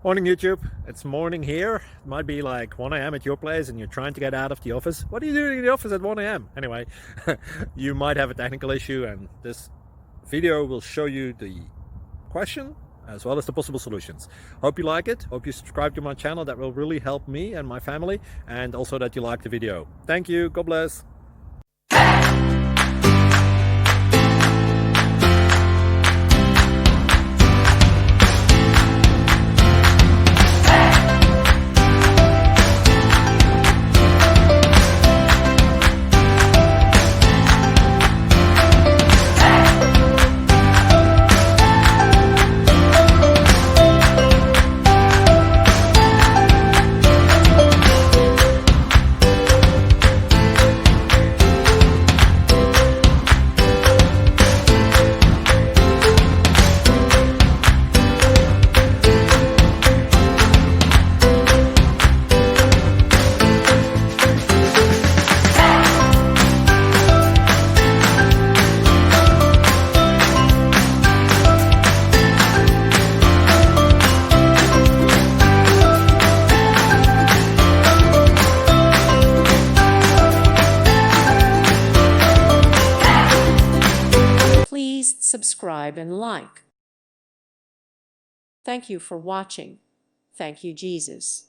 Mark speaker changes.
Speaker 1: Morning YouTube, it's morning here. It might be like 1 a.m. at your place and you're trying to get out of the office. What are you doing in the office at 1 a.m.? Anyway, you might have a technical issue and this video will show you the question as well as the possible solutions. Hope you like it, hope you subscribe to my channel. That will really help me and my family, and also that you like the video. Thank you, God bless.
Speaker 2: Please subscribe and like. Thank you for watching. Thank you, Jesus.